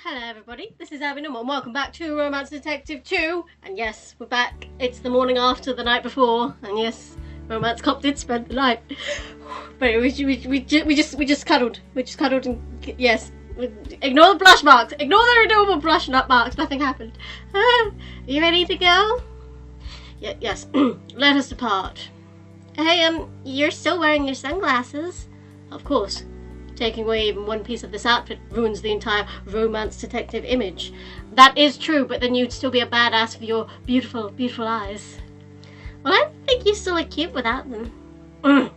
Hello everybody, this is Abby Nom, and welcome back to Romance Detective 2. And yes, we're back. It's the morning after the night before, and yes, Romance Cop did spend the night. But we just cuddled. We just cuddled and yes, ignore the blush marks. Ignore the renewable blush marks. Nothing happened. Are you ready to go? Yes. Let us depart. Hey, you're still wearing your sunglasses? Of course. Taking away even one piece of this outfit ruins the entire romance detective image. That is true, but then you'd still be a badass with your beautiful, beautiful eyes. Well, I think you still look cute without them.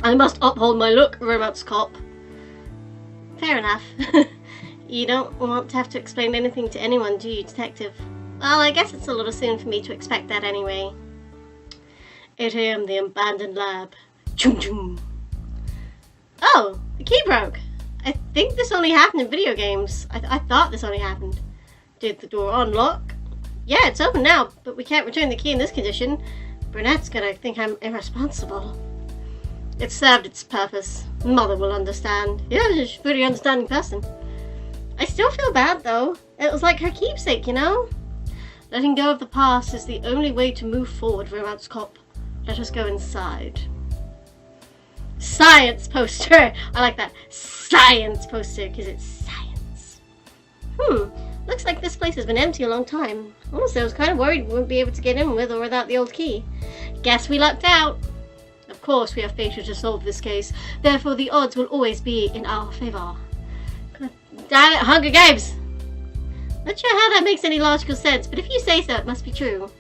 I must uphold my look, romance cop. Fair enough. You don't want to have to explain anything to anyone, do you, detective? Well, I guess it's a little soon for me to expect that anyway. 8 AM, the abandoned lab. Choom choom. Oh, the key broke. I think this only happened in video games. I thought this only happened. Did the door unlock? Yeah, it's open now, but we can't return the key in this condition. Brunette's gonna think I'm irresponsible. It served its purpose. Mother will understand. Yeah, she's a pretty understanding person. I still feel bad, though. It was like her keepsake, you know? Letting go of the past is the only way to move forward, romance cop. Let us go inside. Science poster! I like that. Science poster, because it's science. Looks like this place has been empty a long time. Honestly, I was kind of worried we wouldn't be able to get in with or without the old key. Guess we lucked out. Of course, we have failure to solve this case. Therefore, the odds will always be in our favor. God damn it, Hunger Games! Not sure how that makes any logical sense, but if you say so, it must be true.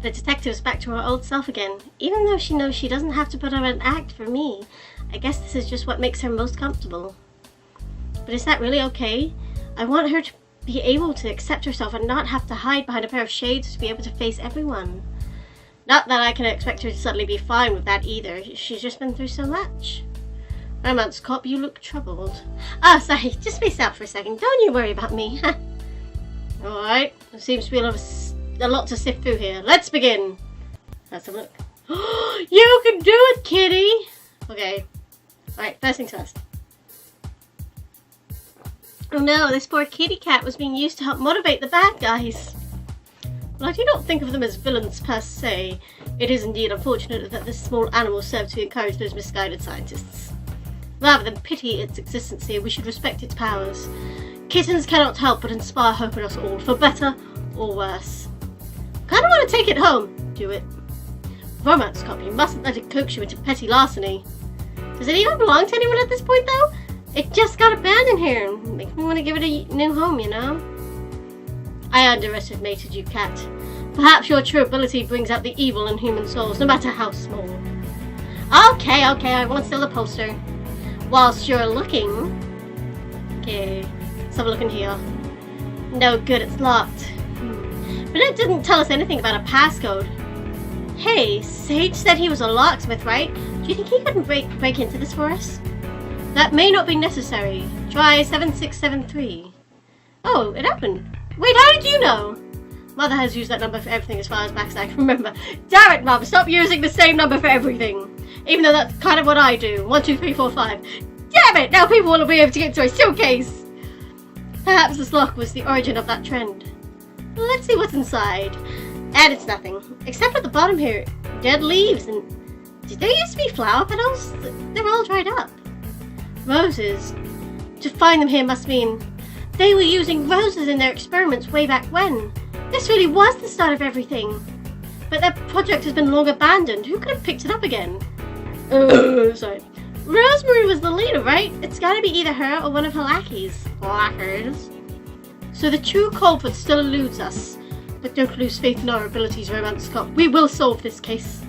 The detective's back to her old self again, even though she knows she doesn't have to put on an act for me. I guess this is just what makes her most comfortable. But is that really okay? I want her to be able to accept herself and not have to hide behind a pair of shades to be able to face everyone. Not that I can expect her to suddenly be fine with that either. She's just been through so much. Romance cop, you look troubled. Oh, sorry, just space out for a second. Don't you worry about me. Alright, there seems to be a lot to sift through here. Let's begin. Let's have a look. You can do it, kitty! Okay. Alright, first things first. Oh no, this poor kitty cat was being used to help motivate the bad guys. Well, I do not think of them as villains per se. It is indeed unfortunate that this small animal served to encourage those misguided scientists. Rather than pity its existence here, we should respect its powers. Kittens cannot help but inspire hope in us all, for better or worse. Kinda want to take it home. Do it. Romance cop, you mustn't let it coax you into petty larceny. Does it even belong to anyone at this point, though? It just got abandoned here. Makes me want to give it a new home, you know? I underestimated you, cat. Perhaps your true ability brings out the evil in human souls, no matter how small. Okay, I won't steal the poster. Whilst you're looking... Okay, let's have a look in here. No good, it's locked. But it didn't tell us anything about a passcode. Hey, Sage said he was a locksmith, right? Do you think he couldn't break into this for us? That may not be necessary. Try 7673. Oh, it opened. Wait, how did you know? Mother has used that number for everything as far as back as I can remember. Damn it, Mum, stop using the same number for everything. Even though that's kind of what I do. 1, 2, 3, 4, 5. Damn it, now people will be able to get into a suitcase. Perhaps this lock was the origin of that trend. Let's see what's inside. And it's nothing. Except at the bottom here, dead leaves and... Did there used to be flower petals? They're all dried up. Roses. To find them here must mean... They were using roses in their experiments way back when. This really was the start of everything. But their project has been long abandoned. Who could have picked it up again? Sorry. Rosemary was the leader, right? It's gotta be either her or one of her lackeys. Lackers. So the true culprit still eludes us. But don't lose faith in our abilities, romance cop. We will solve this case.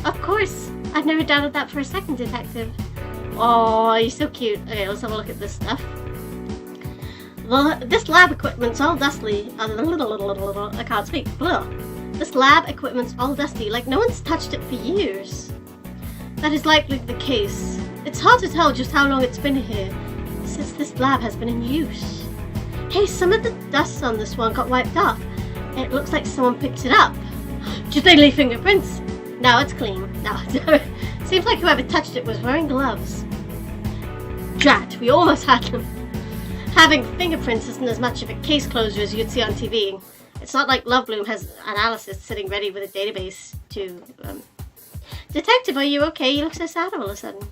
Of course. I've never doubted that for a second, detective. Oh, you're so cute. Okay, let's have a look at this stuff. Well, this lab equipment's all dusty. I can't speak. Blah. This lab equipment's all dusty, like no one's touched it for years. That is likely the case. It's hard to tell just how long it's been here, since this lab has been in use. Hey, some of the dust on this one got wiped off. It looks like someone picked it up. Did they leave fingerprints? No, it's clean. No, seems like whoever touched it was wearing gloves. Drat, we almost had them. Having fingerprints isn't as much of a case closer as you'd see on TV. It's not like Lovebloom has analysis sitting ready with a database to, Detective, are you okay? You look so sad all of a sudden.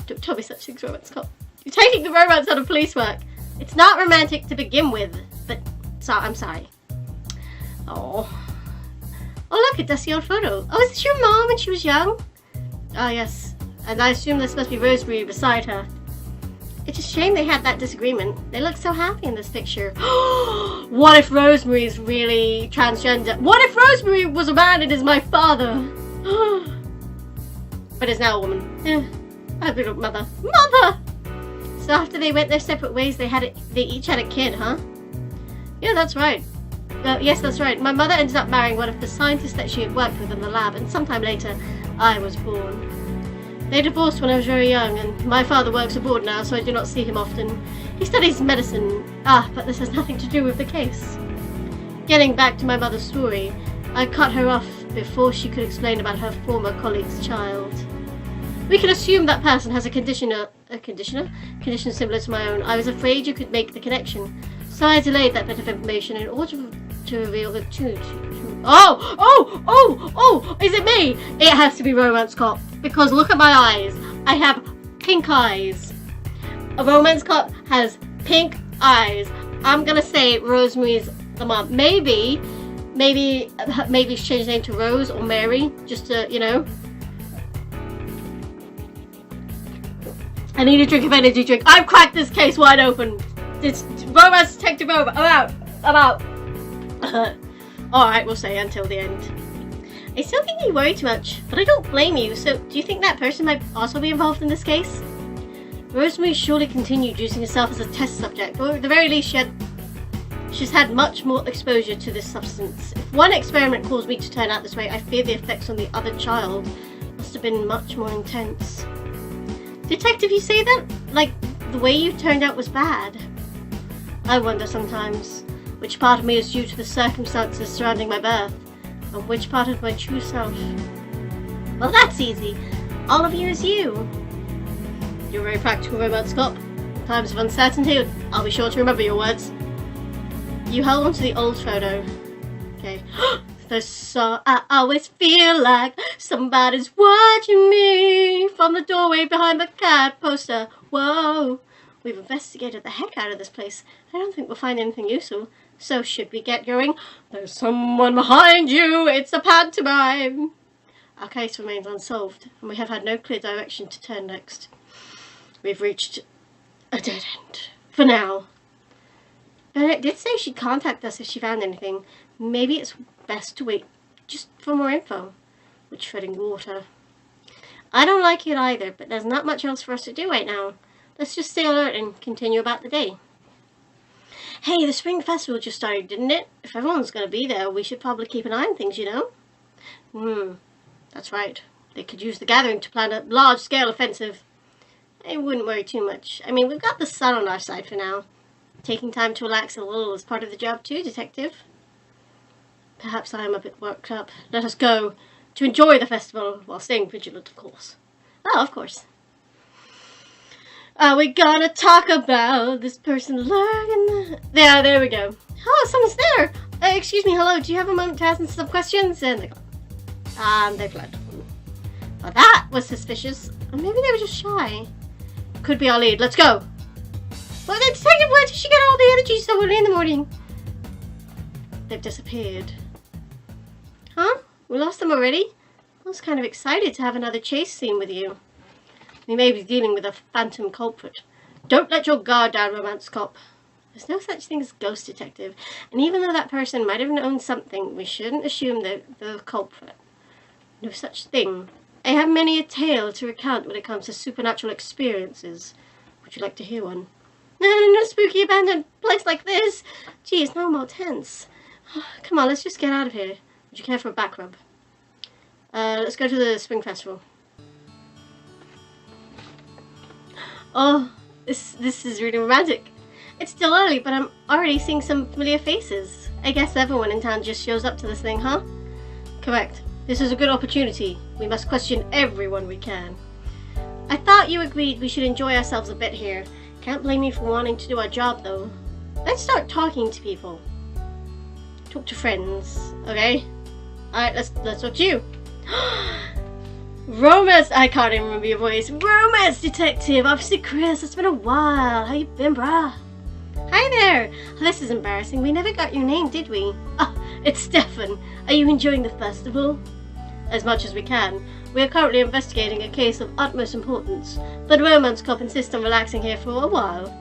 Don't tell me such things, Romance Cop. You're taking the romance out of police work. It's not romantic to begin with, but I'm sorry. Oh, look, a dusty old photo. Oh, is this your mom when she was young? Oh, yes. And I assume this must be Rosemary beside her. It's a shame they had that disagreement. They look so happy in this picture. What if Rosemary's really transgender? What if Rosemary was a man and is my father? But is now a woman. I little mother. Mother! So after they went their separate ways, they each had a kid, huh? Yeah, that's right. Yes, that's right. My mother ended up marrying one of the scientists that she had worked with in the lab, and sometime later, I was born. They divorced when I was very young, and my father works abroad now, so I do not see him often. He studies medicine. But this has nothing to do with the case. Getting back to my mother's story, I cut her off before she could explain about her former colleague's child. We can assume that person has a condition similar to my own. I was afraid you could make the connection, so I delayed that bit of information in order to reveal the truth. Oh! Is it me? It has to be Romance Cop, because look at my eyes. I have pink eyes. A Romance Cop has pink eyes. I'm gonna say Rosemary's the mom. Maybe change the name to Rose or Mary, just to, you know. I need a drink of energy drink. I've cracked this case wide open. It's Romance Detective over. I'm out. Alright, we'll say until the end. I still think you worry too much, but I don't blame you. So, do you think that person might also be involved in this case? Rosemary surely continued using herself as a test subject, or at the very least she's had much more exposure to this substance. If one experiment caused me to turn out this way, I fear the effects on the other child must have been much more intense. Detective, you say that like the way you turned out was bad? I wonder sometimes which part of me is due to the circumstances surrounding my birth, and which part of my true self. Well, that's easy. All of you is you. You're very practical, Romance Cop. In times of uncertainty, I'll be sure to remember your words. You held onto the old photo. Okay. I always feel like somebody's watching me from the doorway behind the cat poster. Whoa. We've investigated the heck out of this place. I don't think we'll find anything useful. So should we get going? There's someone behind you. It's a pantomime. Our case remains unsolved, and we have had no clear direction to turn next. We've reached a dead end. For now. Bennett did say she'd contact us if she found anything. Maybe it's best to wait just for more info. We're treading water. I don't like it either, but there's not much else for us to do right now. Let's just stay alert and continue about the day. Hey, the spring festival just started, didn't it? If everyone's going to be there, we should probably keep an eye on things, you know? That's right. They could use the gathering to plan a large-scale offensive. I wouldn't worry too much. I mean, we've got the sun on our side for now. Taking time to relax a little is part of the job too, Detective. Perhaps I am a bit worked up. Let us go to enjoy the festival while staying vigilant, of course. Oh, of course. Are we gonna talk about this person lurking? There we go. Oh, someone's there. Excuse me, hello. Do you have a moment to ask some questions? And they gone. They fled. Well, that was suspicious. Or maybe they were just shy. Could be our lead. Let's go. Well, the detective, where did she get all the energy so early in the morning? They've disappeared. Huh? We lost them already? I was kind of excited to have another chase scene with you. We may be dealing with a phantom culprit. Don't let your guard down, Romance Cop. There's no such thing as ghost detective, and even though that person might have known something, we shouldn't assume they're the culprit. No such thing. I have many a tale to recount when it comes to supernatural experiences. Would you like to hear one? No, no spooky abandoned place like this. Geez, no more tense. Come on, let's just get out of here. Would you care for a back rub? Let's go to the spring festival. Oh, this is really romantic. It's still early, but I'm already seeing some familiar faces. I guess everyone in town just shows up to this thing, huh? Correct. This is a good opportunity. We must question everyone we can. I thought you agreed we should enjoy ourselves a bit here. Can't blame you for wanting to do our job, though. Let's start talking to people. Talk to friends, okay? Alright, let's talk to you. Romance, I can't even remember your voice. Romance detective, Officer Chris, it's been a while. How you been, brah? Hi there. Oh, this is embarrassing. We never got your name, did we? Oh, it's Stefan. Are you enjoying the festival? As much as we can. We are currently investigating a case of utmost importance, but Romance Cop insists on relaxing here for a while.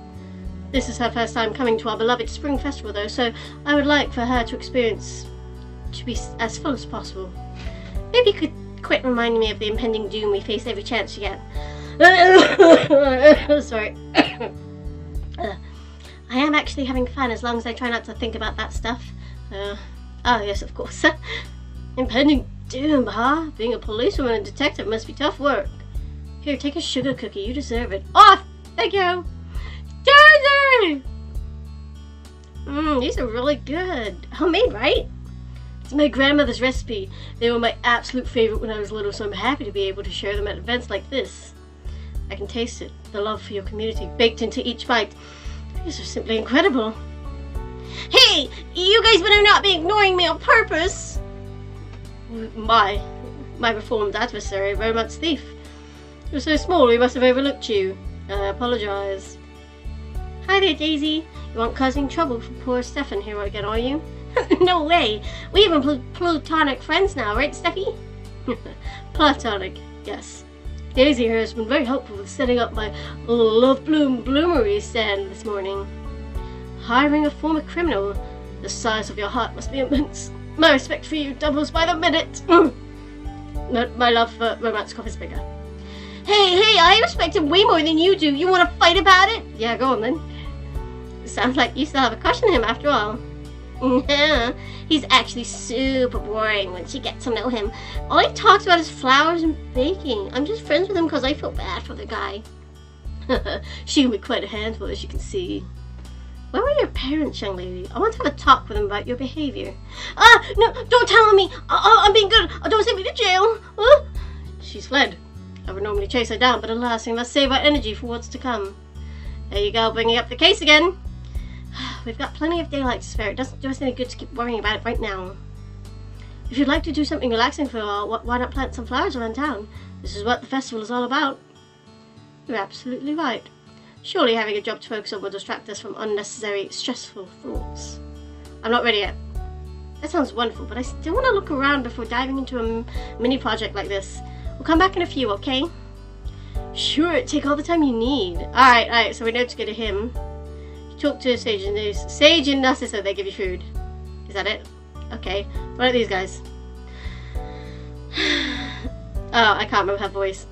This is her first time coming to our beloved Spring Festival, though, so I would like for her to experience to be as full as possible. Maybe you could quit reminding me of the impending doom we face every chance you get. Sorry. I am actually having fun as long as I try not to think about that stuff. Oh yes, of course. Impending doom, huh? Being a policewoman and detective must be tough work. Here, take a sugar cookie. You deserve it. Oh, thank you. Daisy! These are really good. Homemade, right? It's my grandmother's recipe. They were my absolute favorite when I was little, so I'm happy to be able to share them at events like this. I can taste it. The love for your community baked into each bite. These are simply incredible. Hey! You guys better not be ignoring me on purpose! My reformed adversary, romance thief. You're so small, we must have overlooked you. I apologize. Hi there, Daisy. You aren't causing trouble for poor Stefan here again, are you? No way! We even platonic friends now, right, Steffi? Platonic, yes. Daisy here has been very helpful with setting up my Love Bloom Bloomery stand this morning. Hiring a former criminal. The size of your heart must be immense. My respect for you doubles by the minute. My love for Romance Cop is bigger. Hey, I respect him way more than you do. You want to fight about it? Yeah, go on then. Sounds like you still have a crush on him after all. Yeah, he's actually super boring once you get to know him. All he talks about is flowers and baking. I'm just friends with him because I feel bad for the guy. She can be quite a handful, as you can see. Where were your parents, young lady? I want to have a talk with them about your behavior. No, don't tell me. I'm being good. Don't send me to jail. She's fled. I would normally chase her down, but alas, we must save our energy for what's to come. There you go, bringing up the case again. We've got plenty of daylight to spare. It doesn't do us any good to keep worrying about it right now. If you'd like to do something relaxing for a while, why not plant some flowers around town? This is what the festival is all about. You're absolutely right. Surely having a job to focus on will distract us from unnecessary, stressful thoughts. I'm not ready yet. That sounds wonderful, but I still want to look around before diving into a mini project like this. We'll come back in a few, okay? Sure, take all the time you need. Alright, so we know to go to him. Talk to Sage and Narcissa, they give you food. Is that it? Okay. What are these guys? Oh, I can't remember her voice.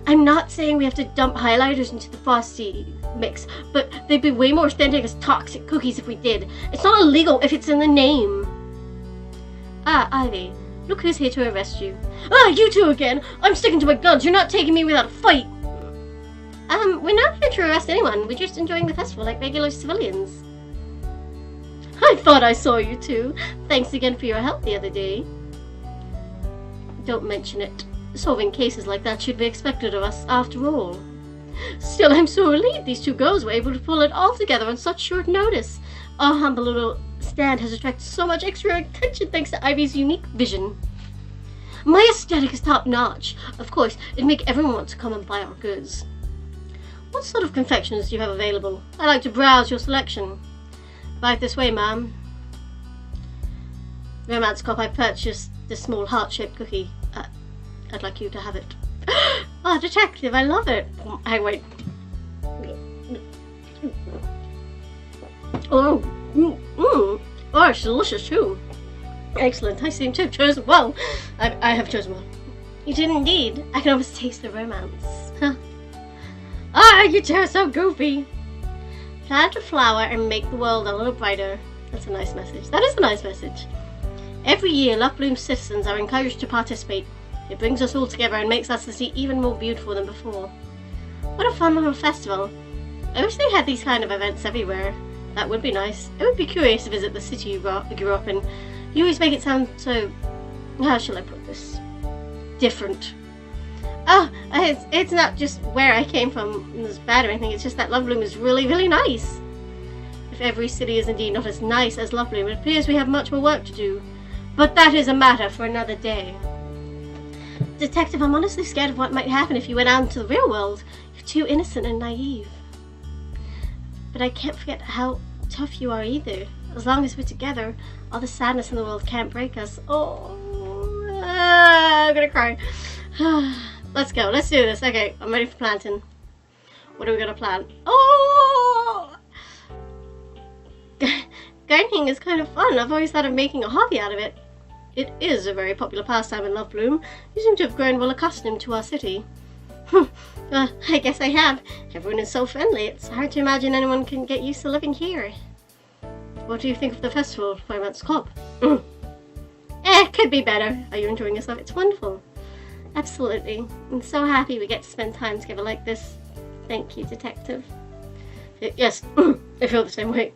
I'm not saying we have to dump highlighters into the Frosty mix, but they'd be way more authentic as toxic cookies if we did. It's not illegal if it's in the name. Ivy. Look who's here to arrest you. You two again! I'm sticking to my guns. You're not taking me without a fight. We're not here to arrest anyone. We're just enjoying the festival like regular civilians. I thought I saw you two. Thanks again for your help the other day. Don't mention it. Solving cases like that should be expected of us, after all. Still, I'm so relieved these two girls were able to pull it all together on such short notice. Our humble little stand has attracted so much extra attention thanks to Ivy's unique vision. My aesthetic is top-notch. Of course, it'd make everyone want to come and buy our goods. What sort of confections do you have available? I'd like to browse your selection. Right this way, ma'am. Romance Cop, I purchased this small heart-shaped cookie. I'd like you to have it. Oh, detective, I love it. Hey, wait. Oh, it's delicious too. Excellent, I seem to have chosen well. I have chosen well. You did indeed. I can almost taste the romance. You two are so goofy. Plant a flower and make the world a little brighter. That's a nice message. That is a nice message. Every year, Love Bloom citizens are encouraged to participate. It brings us all together and makes us the city even more beautiful than before. What a fun little festival. I wish they had these kind of events everywhere. That would be nice. I would be curious to visit the city you grew up in. You always make it sound so... how shall I put this? Different. Oh, it's not just where I came from, it was bad or anything, it's just that Lovebloom is really, really nice. If every city is indeed not as nice as Lovebloom, it appears we have much more work to do. But that is a matter for another day. Detective, I'm honestly scared of what might happen if you went out into the real world. You're too innocent and naive. But I can't forget how tough you are either. As long as we're together, all the sadness in the world can't break us. Oh, I'm gonna cry. Let's go. Let's do this. Okay, I'm ready for planting. What are we gonna plant? Oh! Gardening is kind of fun. I've always thought of making a hobby out of it. It is a very popular pastime in Lovebloom. You seem to have grown well accustomed to our city. I guess I have. Everyone is so friendly. It's hard to imagine anyone can get used to living here. What do you think of the festival, Fireman's Club? Could be better. Are you enjoying yourself? It's wonderful. Absolutely. I'm so happy we get to spend time together like this. Thank you, Detective. Yes, I feel the same way.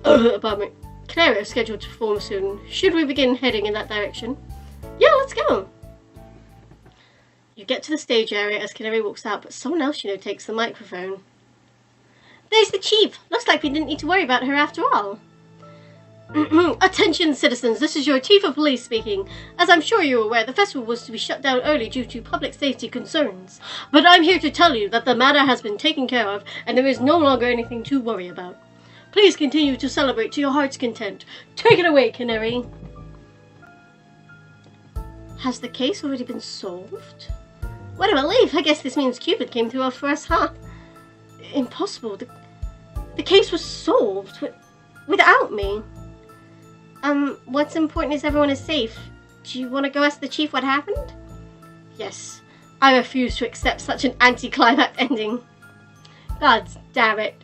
Pardon me. Canary is scheduled to perform soon. Should we begin heading in that direction? Yeah, let's go. You get to the stage area as Canary walks out, but someone else, takes the microphone. There's the chief. Looks like we didn't need to worry about her after all. Attention, citizens. This is your chief of police speaking. As I'm sure you're aware, the festival was to be shut down early due to public safety concerns. But I'm here to tell you that the matter has been taken care of, and there is no longer anything to worry about. Please continue to celebrate to your heart's content. Take it away, Canary. Has the case already been solved? What a relief. I guess this means Cupid came through for us, huh? Impossible. The case was solved without me. What's important is everyone is safe. Do you want to go ask the chief what happened? Yes. I refuse to accept such an anticlimax ending. God damn it.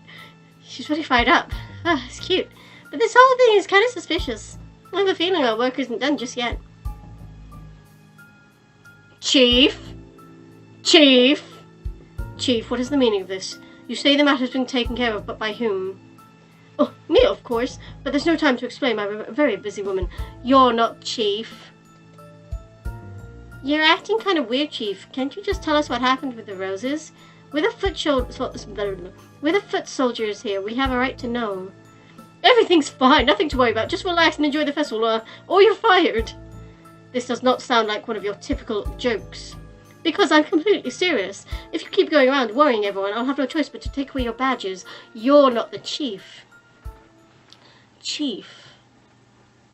She's really fired up. Ah, it's cute. But this whole thing is kind of suspicious. I have a feeling our work isn't done just yet. Chief? Chief? Chief, what is the meaning of this? You say the matter's been taken care of, but by whom? Oh, me, of course. But there's no time to explain. I'm a very busy woman. You're not Chief. You're acting kind of weird, Chief. Can't you just tell us what happened with the roses? We're the foot soldiers here. We have a right to know. Everything's fine. Nothing to worry about. Just relax and enjoy the festival, or you're fired. This does not sound like one of your typical jokes. Because I'm completely serious. If you keep going around worrying everyone, I'll have no choice but to take away your badges. You're not the chief. Chief.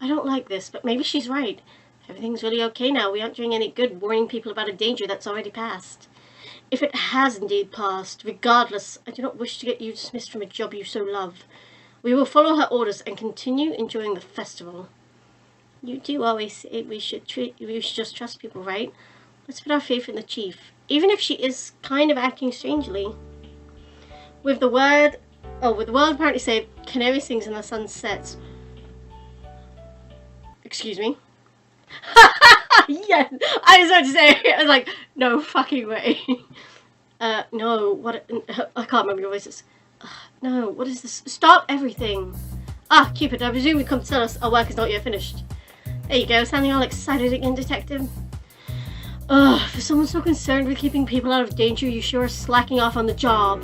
I don't like this, but maybe she's right. Everything's really okay now. We aren't doing any good warning people about a danger that's already passed. If it has indeed passed, regardless, I do not wish to get you dismissed from a job you so love. We will follow her orders and continue enjoying the festival. You do always say we should just trust people, right? Let's put our faith in the chief, even if she is kind of acting strangely. With the world apparently saved, Canary sings and the sun sets. Excuse me. Yes, I was about to say. I was like, no fucking way. No, what? I can't remember your voices. No, what is this? Stop everything. Ah, Cupid, I presume you come to tell us our work is not yet finished. There you go, sounding all excited again, Detective. Ugh, for someone so concerned with keeping people out of danger, you sure are slacking off on the job.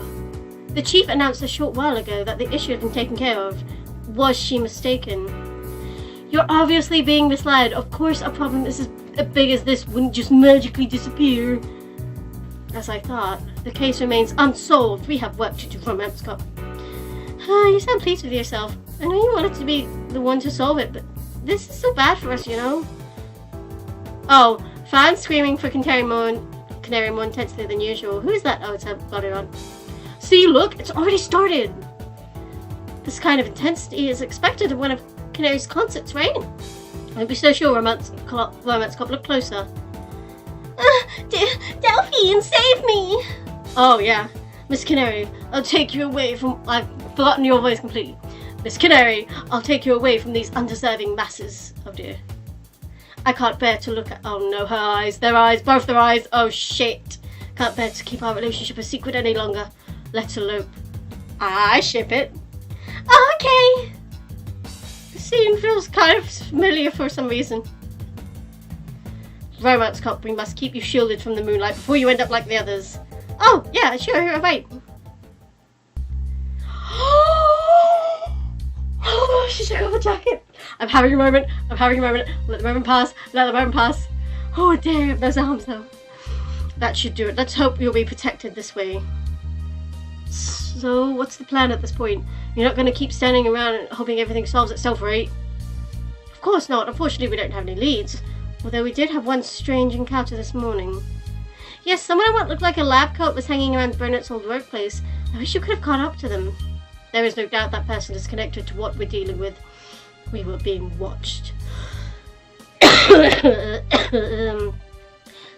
The chief announced a short while ago that the issue had been taken care of. Was she mistaken? You're obviously being misled. Of course a problem as big as this wouldn't just magically disappear. As I thought, the case remains unsolved. We have work to do for Romance Cup. You sound pleased with yourself. I know you wanted to be the one to solve it, but this is so bad for us, you know? Oh, fans screaming for Canary more intensely than usual. Who is that? Oh, it's got it on. See, look, it's already started. This kind of intensity is expected of one of Canary's concerts, right? I'd be so sure. Romance Cup, look closer. Delphine, save me! Oh yeah, Miss Canary, I'll take you away from. I've forgotten your voice completely. Miss Canary, I'll take you away from these undeserving masses. Oh dear. I can't bear to look at. Oh no, her eyes, both their eyes. Oh shit. Can't bear to keep our relationship a secret any longer. Let's elope. I ship it. Okay. The scene feels kind of familiar for some reason. Romance Cop, we must keep you shielded from the moonlight before you end up like the others. Oh, yeah, sure, wait. Oh, she took off her jacket. I'm having a moment. Let the moment pass. Oh, damn, those arms, though. That should do it. Let's hope you'll be protected this way. So, what's the plan at this point? You're not going to keep standing around and hoping everything solves itself, right? Of course not. Unfortunately, we don't have any leads. Although we did have one strange encounter this morning. Yes, someone in what looked like a lab coat was hanging around Burnett's old workplace. I wish you could have caught up to them. There is no doubt that person is connected to what we're dealing with. We were being watched.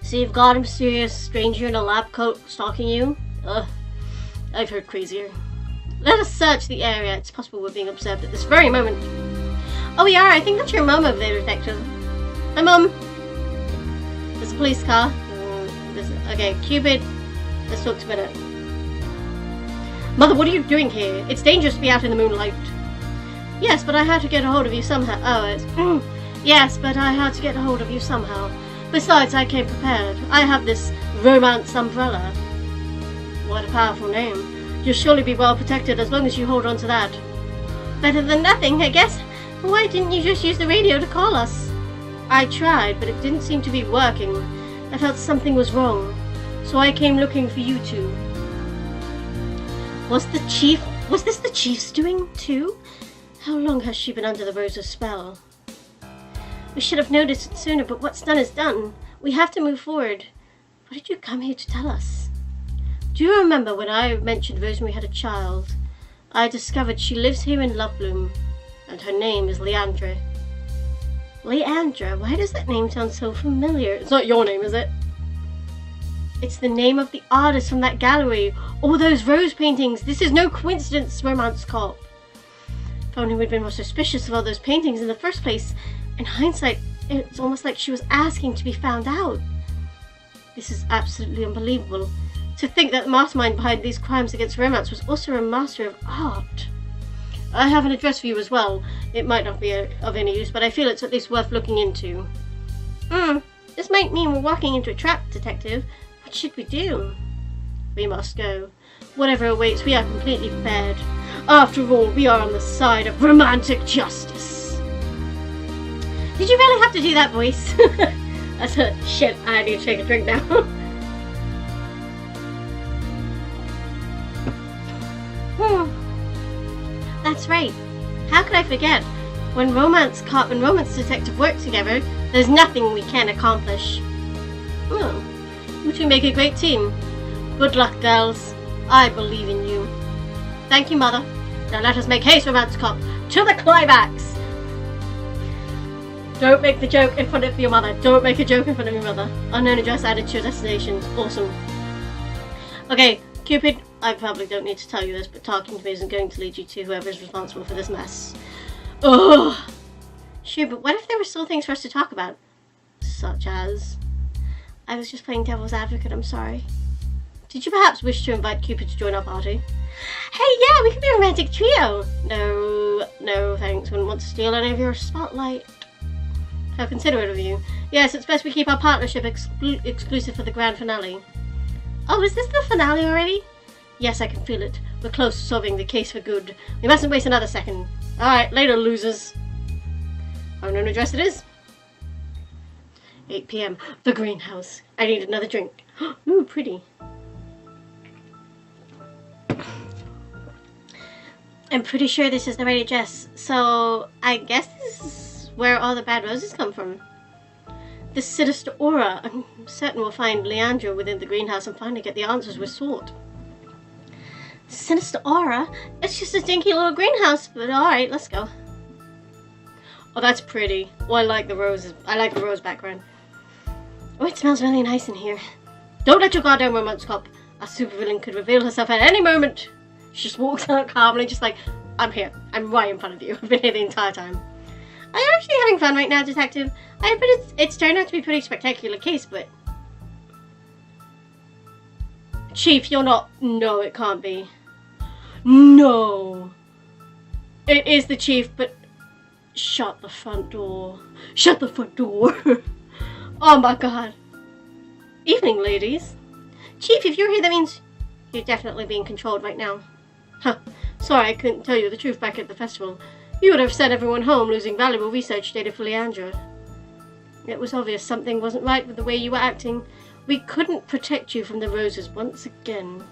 So you've got a mysterious stranger in a lab coat stalking you? Ugh, I've heard crazier. Let us search the area. It's possible we're being observed at this very moment. Oh, we are. I think that's your mum over there, Detective. Hi, Mum. There's a police car. Okay, Cupid. Let's talk to Bennett. Mother, what are you doing here? It's dangerous to be out in the moonlight. Yes, but I had to get a hold of you somehow. Yes, but I had to get a hold of you somehow. Besides, I came prepared. I have this romance umbrella. What a powerful name. You'll surely be well protected as long as you hold on to that. Better than nothing, I guess. Why didn't you just use the radio to call us? I tried, but it didn't seem to be working. I felt something was wrong. So I came looking for you two. Was this the Chief's doing too? How long has she been under the Rosa's spell? We should have noticed it sooner, but what's done is done. We have to move forward. What did you come here to tell us? Do you remember when I mentioned Rosemary had a child? I discovered she lives here in Lovebloom, and her name is Leandra. Leandra? Why does that name sound so familiar? It's not your name, is it? It's the name of the artist from that gallery. All those rose paintings. This is no coincidence, Romance Cop. If only we'd been more suspicious of all those paintings in the first place. In hindsight, it's almost like she was asking to be found out. This is absolutely unbelievable. To think that the mastermind behind these crimes against romance was also a master of art. I have an address for you as well. It might not be of any use, but I feel it's at least worth looking into. This might mean we're walking into a trap, Detective. What should we do? We must go. Whatever awaits, we are completely prepared. After all, we are on the side of romantic justice. Did you really have to do that voice? That's a shit. I need to take a drink now. That's right. How could I forget? When Romance Cop and Romance Detective work together, there's nothing we can't accomplish. You two make a great team. Good luck, girls. I believe in you. Thank you, Mother. Now let us make haste, Romance Cop, to the climax! Don't make the joke in front of your mother. Don't make a joke in front of your mother. Unknown address added to your destination. Awesome. Okay, Cupid, I probably don't need to tell you this, but talking to me isn't going to lead you to whoever is responsible for this mess. Ugh! Sure, but what if there were still things for us to talk about? Such as... I was just playing devil's advocate, I'm sorry. Did you perhaps wish to invite Cupid to join our party? Hey, yeah, we could be a romantic trio! No, thanks. Wouldn't want to steal any of your spotlight. How considerate of you. Yes, it's best we keep our partnership exclusive for the grand finale. Oh, is this the finale already? Yes, I can feel it. We're close to solving the case for good. We mustn't waste another second. Alright, later, losers. Unknown address it is. 8 p.m. The greenhouse. I need another drink. Ooh, pretty. I'm pretty sure this is the right address. So, I guess this is where all the bad roses come from. This sinister aura. I'm certain we'll find Leandra within the greenhouse and finally get the answers we sought. Sinister aura? It's just a dinky little greenhouse, but alright, let's go. Oh, that's pretty. Oh, I like the roses. I like the rose background. Oh, it smells really nice in here. Don't let your guard down, Romance Cop. Our supervillain could reveal herself at any moment. She just walks out calmly, just like, I'm here. I'm right in front of you. I've been here the entire time. I'm actually having fun right now, Detective. But it's turned out to be a pretty spectacular case, but... Chief, you're not... No, it can't be. No. It is the Chief, but... Shut the front door. Shut the front door. Oh my god. Evening, ladies. Chief, if you're here, that means you're definitely being controlled right now. Huh. Sorry, I couldn't tell you the truth back at the festival. You would have sent everyone home, losing valuable research data for Leandra. It was obvious something wasn't right with the way you were acting. We couldn't protect you from the roses once again.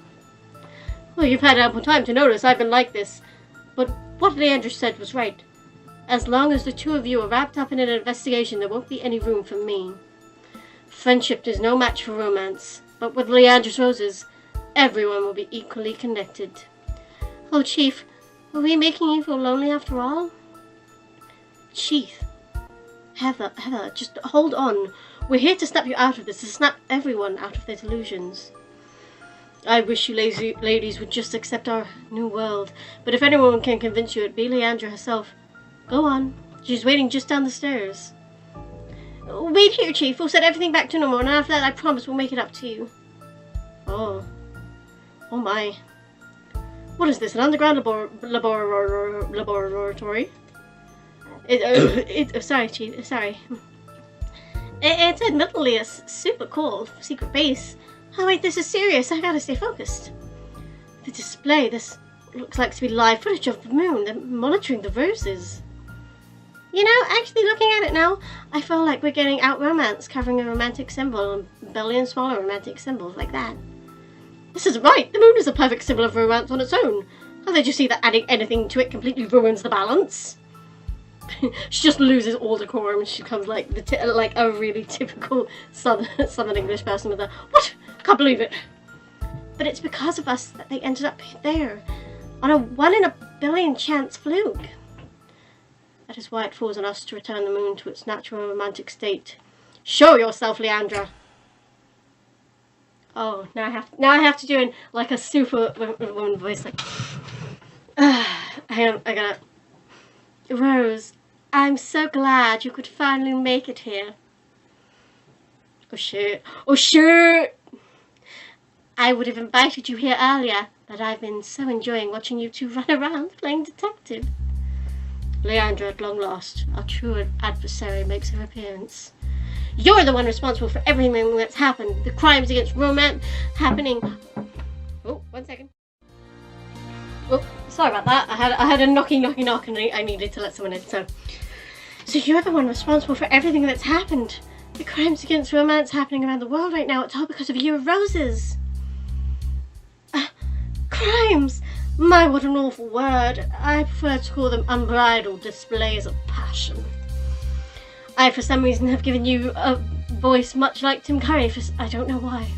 Well, you've had ample time to notice I've been like this. But what Leandra said was right. As long as the two of you are wrapped up in an investigation, there won't be any room for me. Friendship is no match for romance, but with Leandra's roses, everyone will be equally connected. Oh, Chief, were we making you feel lonely after all? Chief. Heather, just hold on. We're here to snap you out of this, to snap everyone out of their delusions. I wish you ladies would just accept our new world, but if anyone can convince you, it'd be Leandra herself. Go on. She's waiting just down the stairs. Wait here, Chief. We'll set everything back to normal, and after that, I promise we'll make it up to you. Oh. Oh my. What is this, an underground laboratory? Sorry, Chief. Sorry. It's admittedly a super cool secret base. Oh wait, this is serious. I gotta stay focused. The display, this looks like to be live footage of the moon. They're monitoring the roses. You know, actually looking at it now, I feel like we're getting out romance, covering a romantic symbol, and a billion smaller romantic symbols like that. This is right. The moon is a perfect symbol of romance on its own. How did you see that adding anything to it completely ruins the balance? She just loses all decorum and she becomes like like a really typical Southern English person with a "What? Can't believe it." But it's because of us that they ended up there, on a 1 in a billion chance fluke. That is why it falls on us to return the moon to its natural romantic state. Show yourself, Leandra. Oh, now I have to do like a super woman voice, like. Hang on, I gotta. Rose, I'm so glad you could finally make it here. Oh shit! Oh shit! I would have invited you here earlier, but I've been so enjoying watching you two run around playing detective. Leandra, at long last, our true adversary makes her appearance. You're the one responsible for everything that's happened. The crimes against romance happening. Oh, 1 second. Oh, sorry about that. I had a knock, and I needed to let someone in. So you're the one responsible for everything that's happened. The crimes against romance happening around the world right now. It's all because of your roses. Crimes. My, what an awful word. I prefer to call them unbridled displays of passion. I, for some reason, have given you a voice much like Tim Curry, I don't know why.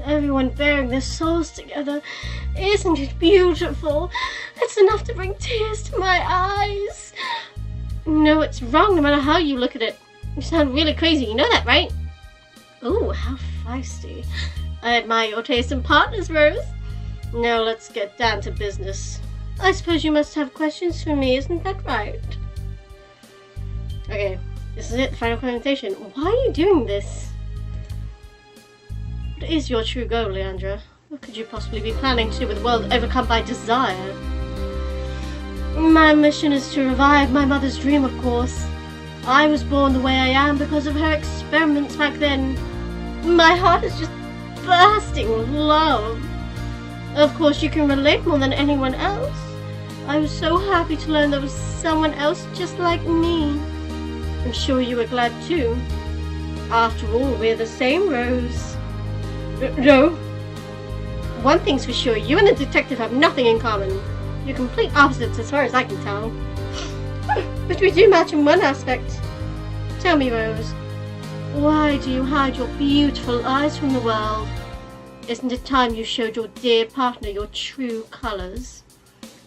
Everyone bearing their souls together. Isn't it beautiful? It's enough to bring tears to my eyes. No, it's wrong no matter how you look at it. You sound really crazy, you know that, right? Ooh, how feisty. I admire your taste in partners, Rose. Now let's get down to business. I suppose you must have questions for me, isn't that right? Okay, this is it, the final conversation. Why are you doing this? What is your true goal, Leandra? What could you possibly be planning to do with a world overcome by desire? My mission is to revive my mother's dream, of course. I was born the way I am because of her experiments back then. My heart is just bursting with love. Of course, you can relate more than anyone else. I was so happy to learn there was someone else just like me. I'm sure you were glad too. After all, we're the same, Rose. No. One thing's for sure, you and the detective have nothing in common. You're complete opposites as far as I can tell. But we do match in one aspect. Tell me, Rose, why do you hide your beautiful eyes from the world? Isn't it time you showed your dear partner your true colours?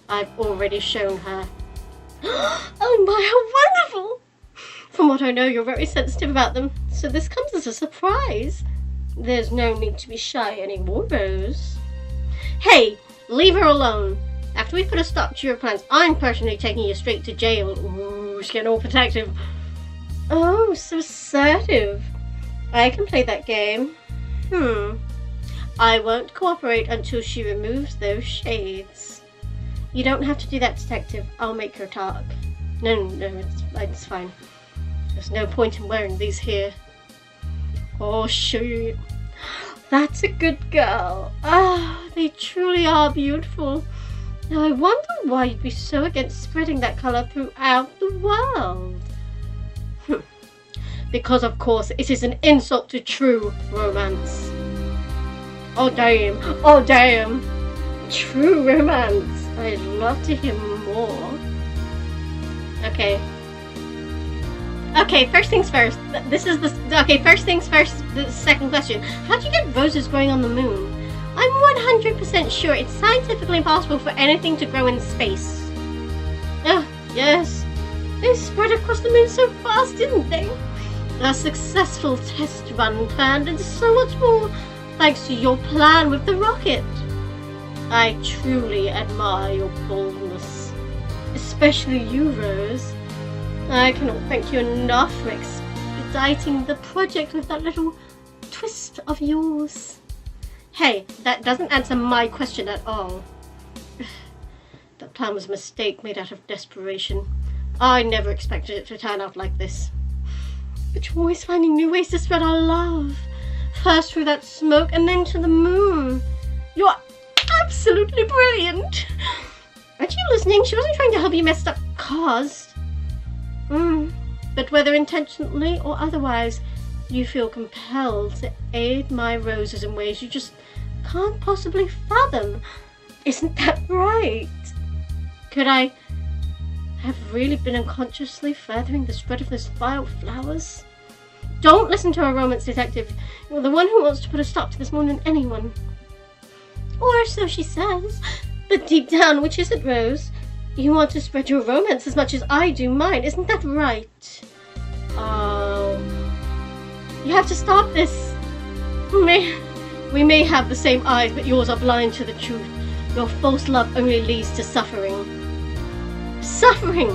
I've already shown her. Oh my, how wonderful! From what I know, you're very sensitive about them, so this comes as a surprise. There's no need to be shy anymore, Rose. Hey, leave her alone. After we put a stop to your plans, I'm personally taking you straight to jail. Ooh, she's getting all protective. Oh, so assertive. I can play that game. I won't cooperate until she removes those shades. You don't have to do that, detective. I'll make her talk. No, it's fine. There's no point in wearing these here. Oh, shoot. That's a good girl. Ah, they truly are beautiful. Now I wonder why you'd be so against spreading that colour throughout the world. Because of course it is an insult to true romance. Oh damn, oh damn. True romance. I'd love to hear more. Okay. Okay, first things first. First things first, the second question. How do you get roses growing on the moon? I'm 100% sure it's scientifically impossible for anything to grow in space. Ah, yes. They spread across the moon so fast, didn't they? A successful test run planned and so much more, thanks to your plan with the rocket. I truly admire your boldness. Especially you, Rose. I cannot thank you enough for expediting the project with that little twist of yours. Hey, that doesn't answer my question at all. That plan was a mistake made out of desperation. I never expected it to turn out like this. But you're always finding new ways to spread our love. First through that smoke and then to the moon. You're absolutely brilliant. Aren't you listening? She wasn't trying to help you messed up cause. But whether intentionally or otherwise, you feel compelled to aid my roses in ways you just can't possibly fathom. Isn't that right? Could I have really been unconsciously furthering the spread of those vile flowers? Don't listen to a romance detective. You're the one who wants to put a stop to this more than anyone. Or so she says. But deep down, which is it, Rose? You want to spread your romance as much as I do mine, isn't that right? Oh. You have to stop this. We may have the same eyes, but yours are blind to the truth. Your false love only leads to suffering. Suffering?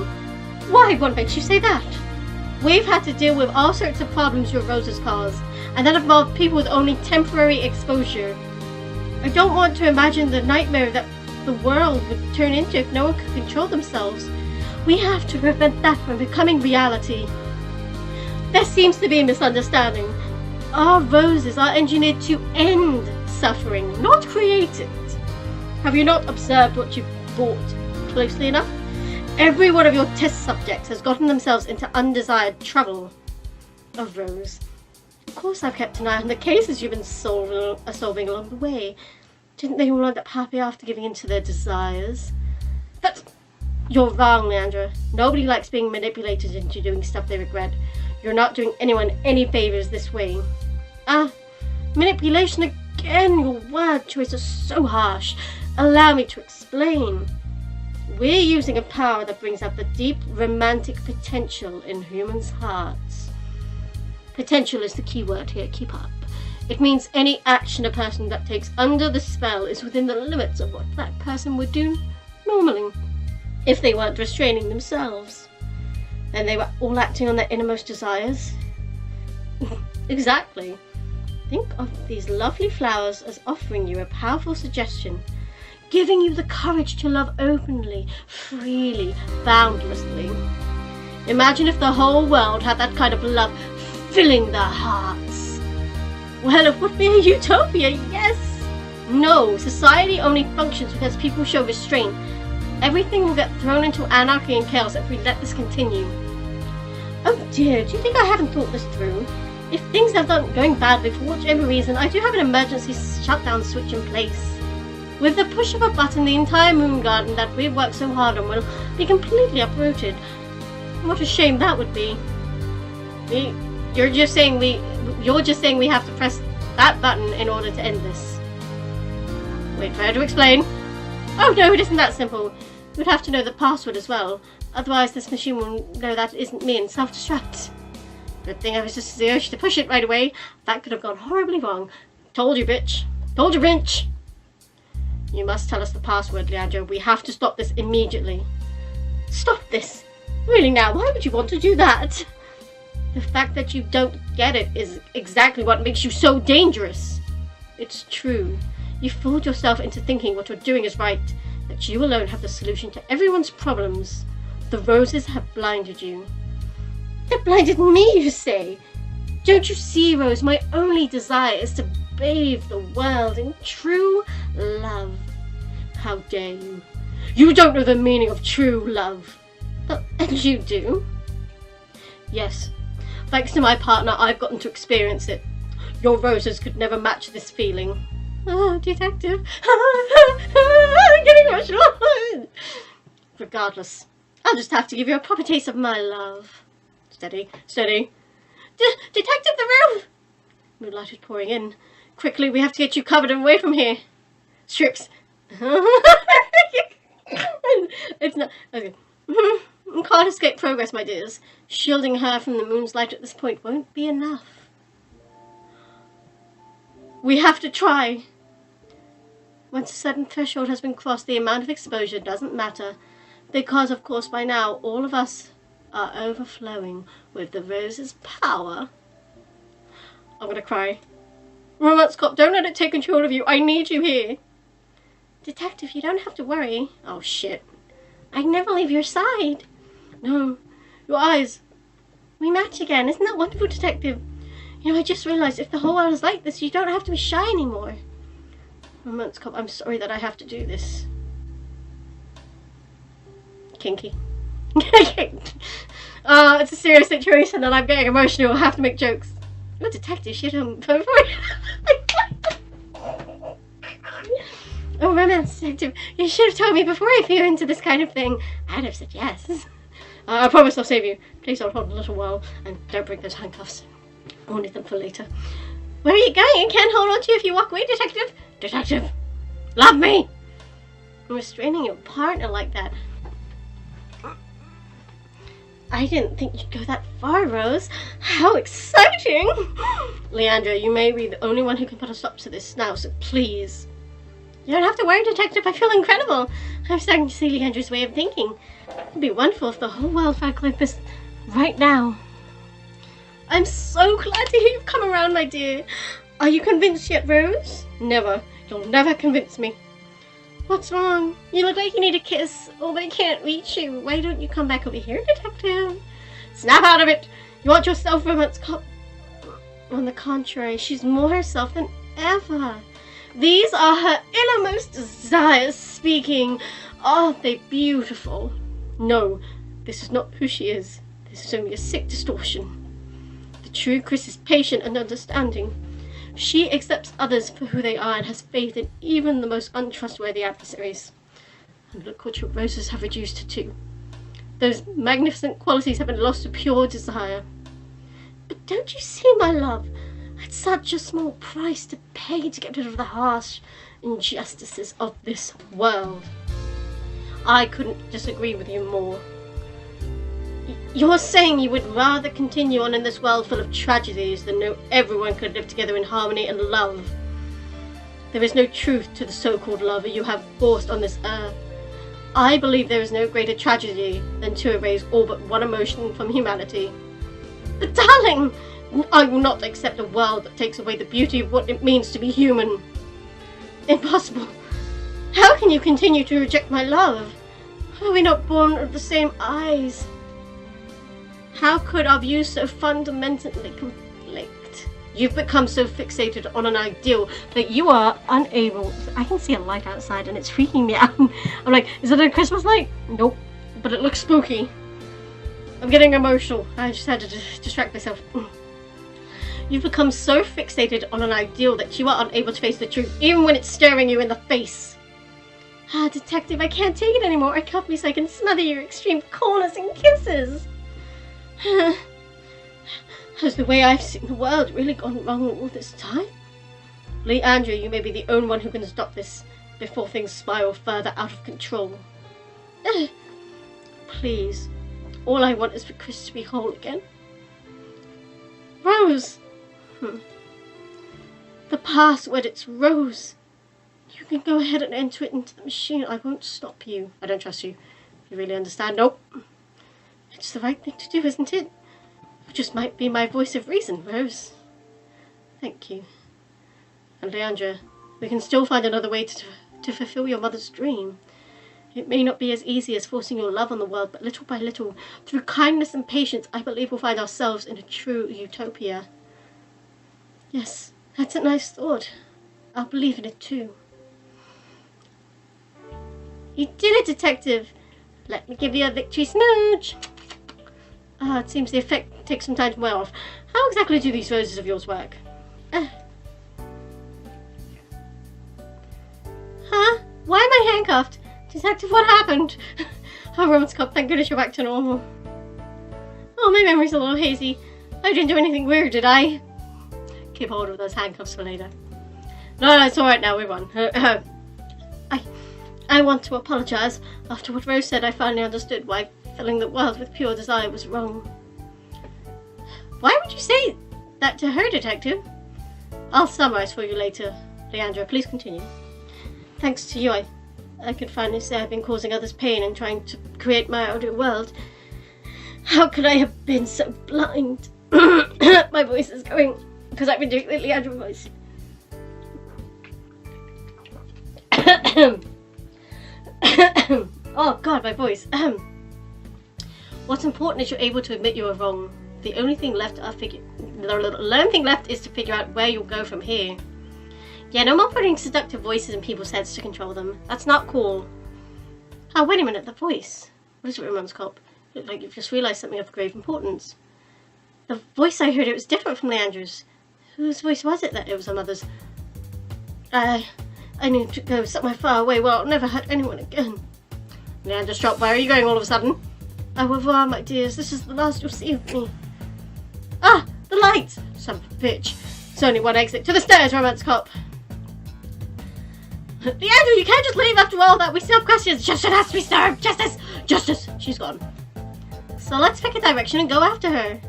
Why, what makes you say that? We've had to deal with all sorts of problems your roses cause, and that involved people with only temporary exposure. I don't want to imagine the nightmare that the world would turn into if no one could control themselves. We have to prevent that from becoming reality. There seems to be a misunderstanding. Our roses are engineered to end suffering, not create it. Have you not observed what you've bought closely enough? Every one of your test subjects has gotten themselves into undesired trouble. Oh, Rose. Of course I've kept an eye on the cases you've been solving along the way. Didn't they all end up happy after giving in to their desires? But you're wrong, Leandra. Nobody likes being manipulated into doing stuff they regret. You're not doing anyone any favors this way. Manipulation again. Your word choice is so harsh. Allow me to explain. We're using a power that brings out the deep romantic potential in humans' hearts. Potential is the key word here. Keep up. It means any action a person that takes under the spell is within the limits of what that person would do normally, if they weren't restraining themselves, and they were all acting on their innermost desires. Exactly. Think of these lovely flowers as offering you a powerful suggestion, giving you the courage to love openly, freely, boundlessly. Imagine if the whole world had that kind of love filling their hearts. Well, it would be a utopia, yes! No, society only functions because people show restraint. Everything will get thrown into anarchy and chaos if we let this continue. Oh dear, do you think I haven't thought this through? If things are going badly for whichever reason, I do have an emergency shutdown switch in place. With the push of a button, the entire moon garden that we've worked so hard on will be completely uprooted. What a shame that would be. You're just saying we have to press that button in order to end this. Wait for her to explain. Oh no, it isn't that simple. You'd have to know the password as well. Otherwise this machine will know that it isn't me and self-destruct. Good thing I was just the urge to push it right away. That could have gone horribly wrong. Told you, bitch. Told you, Grinch. You must tell us the password, Leandro. We have to stop this immediately. Stop this? Really now, why would you want to do that? The fact that you don't get it is exactly what makes you so dangerous. It's true. You fooled yourself into thinking what you're doing is right, that you alone have the solution to everyone's problems. The roses have blinded you. It blinded me, you say? Don't you see, Rose, my only desire is to bathe the world in true love. How dare you? You don't know the meaning of true love. And you do? Yes. Thanks to my partner, I've gotten to experience it. Your roses could never match this feeling. Oh, detective. I'm getting emotional. Regardless, I'll just have to give you a proper taste of my love. Steady, steady. Detective, the roof! Moonlight is pouring in. Quickly, we have to get you covered and away from here. Strips. It's not... Okay. Can't escape progress, my dears. Shielding her from the moon's light at this point won't be enough. We have to try. Once a certain threshold has been crossed, the amount of exposure doesn't matter. Because, of course, by now, all of us are overflowing with the rose's power. I'm gonna cry. Romance Cop, don't let it take control of you. I need you here. Detective, you don't have to worry. Oh, shit. I never leave your side. No. Your eyes. We match again. Isn't that wonderful, Detective? You know, I just realized if the whole world is like this, you don't have to be shy anymore. Romance Cop, I'm sorry that I have to do this. Kinky. It's a serious situation and I'm getting emotional. I have to make jokes. You're a detective, shit him. Oh, romance detective, you should have told me before I flew into this kind of thing. I'd have said yes. I promise I'll save you. Please hold on a little while and don't break those handcuffs. I'll need them for later. Where are you going? I can't hold on to you if you walk away, detective. Detective, love me. I'm restraining your partner like that. I didn't think you'd go that far, Rose. How exciting! Leandra, you may be the only one who can put a stop to this now, so please. You don't have to worry, Detective. I feel incredible. I'm starting to see Leandra's way of thinking. It'd be wonderful if the whole world felt like this right now. I'm so glad to hear you've come around, my dear. Are you convinced yet, Rose? Never. You'll never convince me. What's wrong? You look like you need a kiss. Oh, but I can't reach you. Why don't you come back over here, Detective? Snap out of it. You want yourself, Romance Cop? On the contrary, she's more herself than ever. These are her innermost desires speaking. Aren't they beautiful? No, this is not who she is. This is only a sick distortion. The true Chris is patient and understanding. She accepts others for who they are and has faith in even the most untrustworthy adversaries. And look what your roses have reduced her to. Those magnificent qualities have been lost to pure desire. But don't you see, my love? It's such a small price to pay to get rid of the harsh injustices of this world. I couldn't disagree with you more. You're saying you would rather continue on in this world full of tragedies than know everyone could live together in harmony and love. There is no truth to the so-called love you have forced on this earth. I believe there is no greater tragedy than to erase all but one emotion from humanity. But darling, I will not accept a world that takes away the beauty of what it means to be human. Impossible. How can you continue to reject my love? Are we not born of the same eyes? How could our views so fundamentally conflict? You've become so fixated on an ideal that you are unable... I can see a light outside and it's freaking me out. I'm like, is it a Christmas light? Nope, but it looks spooky. I'm getting emotional. I just had to distract myself. You've become so fixated on an ideal that you are unable to face the truth, even when it's staring you in the face. Ah, Detective, I can't take it anymore. I cuff me so I can smother your extreme coolness and kisses. Has the way I've seen the world really gone wrong all this time? Leandra, you may be the only one who can stop this before things spiral further out of control. Please, all I want is for Chris to be whole again. Rose! The password, it's Rose. You can go ahead and enter it into the machine. I won't stop you. I don't trust you. You really understand? Nope. It's the right thing to do, isn't it? You just might be my voice of reason, Rose. Thank you. And Leandra, we can still find another way to fulfill your mother's dream. It may not be as easy as forcing your love on the world, but little by little, through kindness and patience, I believe we'll find ourselves in a true utopia. Yes, that's a nice thought. I'll believe in it too. You did it, Detective! Let me give you a victory smooch! Ah, it seems the effect takes some time to wear off. How exactly do these roses of yours work? Huh? Why am I handcuffed? Detective, what happened? Oh, Roman's cop, thank goodness you're back to normal. Oh, my memory's a little hazy. I didn't do anything weird, did I? Keep hold of those handcuffs for later. No, it's alright now, we're on. I want to apologise. After what Rose said, I finally understood why filling the world with pure desire was wrong. Why would you say that to her, Detective? I'll summarise for you later. Leandra, please continue. Thanks to you, I could finally say I've been causing others pain and trying to create my outer world. How could I have been so blind? My voice is going because I've been doing the Leandra voice. Oh God, my voice. What's important is you're able to admit you were wrong. The only thing left is to figure out where you'll go from here. Yeah, no more putting seductive voices in people's heads to control them. That's not cool. Oh, wait a minute, the voice. What is it, Roman's cop? Looked like you've just realised something of grave importance. The voice I heard, it was different from Leandra's. Whose voice was it that it was her mother's? I need to go somewhere far away where I'll never hurt anyone again. Leandra, stop. Where are you going all of a sudden? Au revoir, my dears. This is the last you'll see of me. Ah, the lights! Son of a bitch. There's only one exit. To the stairs, Romance Cop. Leandra, you can't just leave after all that. We still have questions. Justice has to be served. Justice! Justice! She's gone. So let's pick a direction and go after her.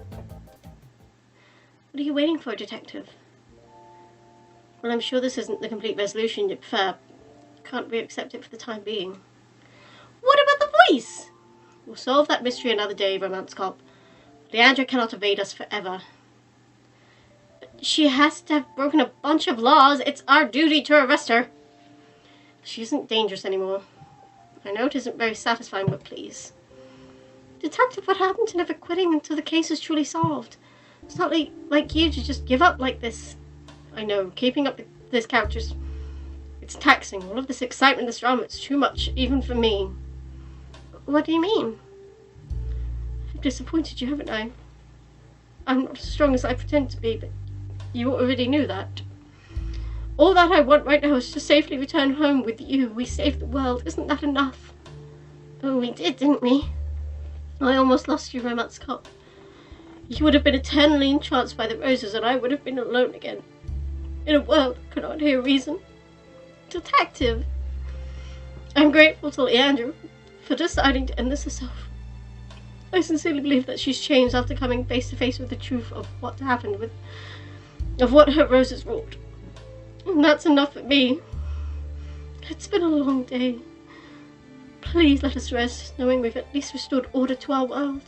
What are you waiting for, Detective? Well, I'm sure this isn't the complete resolution you prefer. Can't we accept it for the time being? What about the voice? We'll solve that mystery another day, Romance Cop. Leandra cannot evade us forever. But she has to have broken a bunch of laws. It's our duty to arrest her. She isn't dangerous anymore. I know it isn't very satisfying, but please. Detective, what happened to never quitting until the case is truly solved? It's not like you to just give up like this. I know, keeping up this character, it's taxing. All of this excitement, this drama, it's too much, even for me. What do you mean? I've disappointed you, haven't I? I'm not as strong as I pretend to be, but you already knew that. All that I want right now is to safely return home with you. We saved the world. Isn't that enough? Oh, we did, didn't we? I almost lost you, Romance Cop. You would have been eternally entranced by the roses, and I would have been alone again. In a world that could not hear reason. Detective! I'm grateful to Leandra for deciding to end this herself. I sincerely believe that she's changed after coming face to face with the truth of what happened, of what her roses wrought. And that's enough for me. It's been a long day. Please let us rest, knowing we've at least restored order to our world.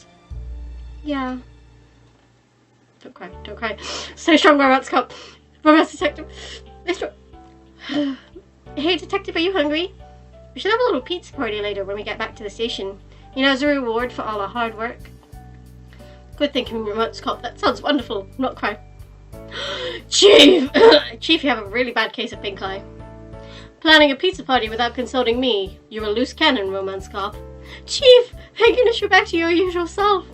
Yeah. Don't cry, don't cry. Stay strong, Romance Cop. Romance Detective. Stay strong. Hey, Detective, are you hungry? We should have a little pizza party later when we get back to the station. You know, as a reward for all our hard work. Good thinking, Romance Cop. That sounds wonderful. Not cry. Chief! Chief, you have a really bad case of pink eye. Planning a pizza party without consulting me. You're a loose cannon, Romance Cop. Chief! Thank goodness you're back to your usual self.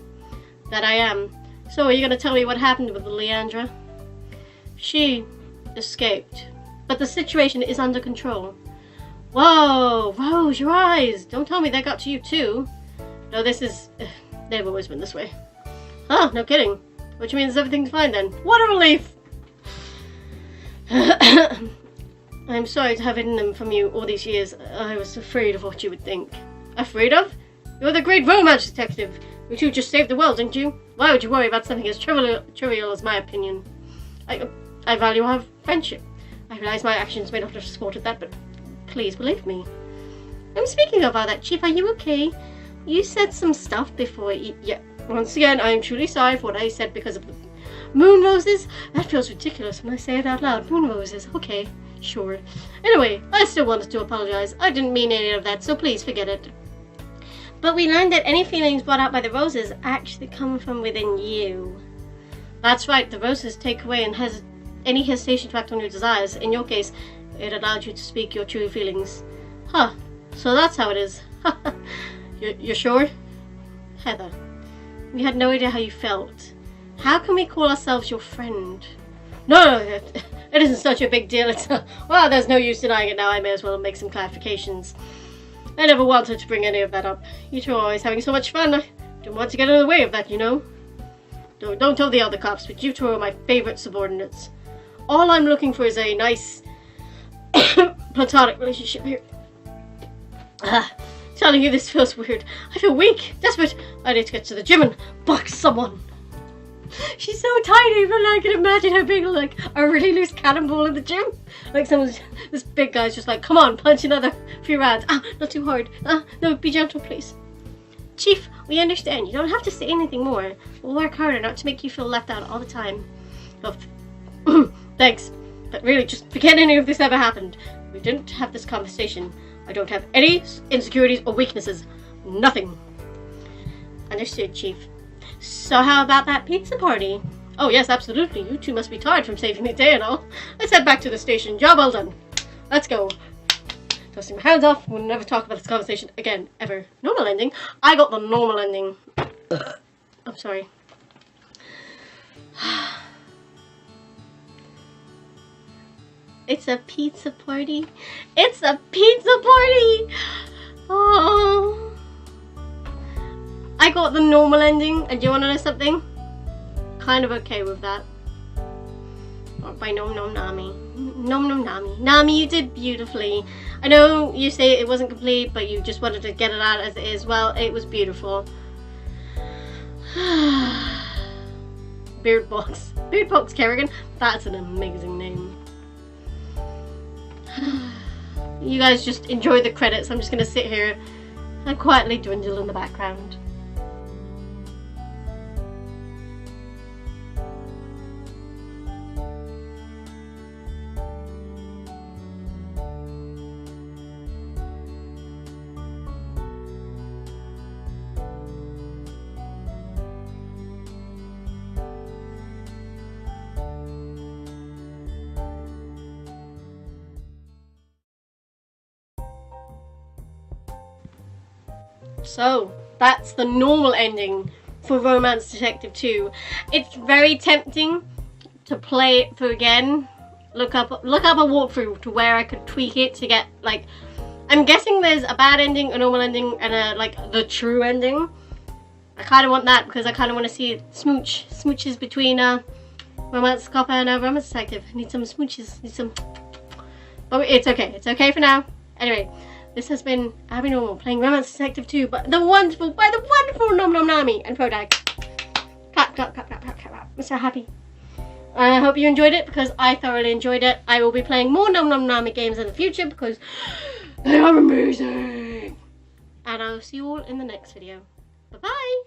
That I am. So are you going to tell me what happened with Leandra? She escaped. But the situation is under control. Whoa! Rose, your eyes! Don't tell me they got to you too. No, this is... they've always been this way. Huh, no kidding. Which means everything's fine then. What a relief! I'm sorry to have hidden them from you all these years. I was afraid of what you would think. Afraid of? You're the great romance detective. You two just saved the world, didn't you? Why would you worry about something as trivial as my opinion? I value our friendship. I realize my actions may not have supported that, but please believe me. I'm speaking of all that, Chief. Are you okay? You said some stuff before. Yeah. Once again, I am truly sorry for what I said because of the moon roses. That feels ridiculous when I say it out loud. Moon roses. Okay. Sure. Anyway, I still wanted to apologize. I didn't mean any of that, so please forget it. But we learned that any feelings brought out by the roses actually come from within you. That's right, the roses take away any hesitation to act on your desires. In your case, it allowed you to speak your true feelings. Huh, so that's how it is. You're sure? Heather, we had no idea how you felt. How can we call ourselves your friend? No, it isn't such a big deal. Well, there's no use denying it now. I may as well make some clarifications. I never wanted to bring any of that up. You two are always having so much fun. I didn't want to get in the way of that, you know. Don't tell the other cops, but you two are my favorite subordinates. All I'm looking for is a nice platonic relationship here. Telling you this feels weird. I feel weak, desperate. I need to get to the gym and box someone. She's so tiny, but I can imagine her being like a really loose cannonball in the gym. Like this big guy's just like, come on, punch another few rounds. Not too hard. No, be gentle, please. Chief, we understand. You don't have to say anything more. We'll work harder not to make you feel left out all the time. Oh, thanks. But really, just forget any of this ever happened. We didn't have this conversation. I don't have any insecurities or weaknesses. Nothing. Understood, Chief. So how about that pizza party? Oh yes, absolutely. You two must be tired from saving the day and all. Let's head back to the station. Job well done. Let's go. Dusting my hands off. We'll never talk about this conversation again, ever. Normal ending? I got the normal ending. I'm sorry. It's a pizza party. It's a pizza party! Oh. I got the normal ending, and do you want to know something? Kind of okay with that. By Nom Nom Nami. Nom Nom Nami. Nami, you did beautifully. I know you say it wasn't complete, but you just wanted to get it out as it is. Well, it was beautiful. Beardbox. Beardbox Kerrigan. That's an amazing name. You guys just enjoy the credits. I'm just going to sit here and quietly dwindle in the background. So, that's the normal ending for Romance Detective 2. It's very tempting to play it through again. Look up a walkthrough to where I could tweak it to get, like, I'm guessing there's a bad ending, a normal ending, and a, like, the true ending. I kind of want that because I kind of want to see smooches between Romance Copper and Romance Detective. I need some smooches, but it's okay. It's okay for now. Anyway. This has been Abby Normal playing Romance Detective 2 by the wonderful Nom Nom Nami and Prodag. Clap, clap, clap, clap, clap, clap. I'm so happy. I hope you enjoyed it because I thoroughly enjoyed it. I will be playing more Nom Nom Nami games in the future because they are amazing. And I'll see you all in the next video. Bye-bye.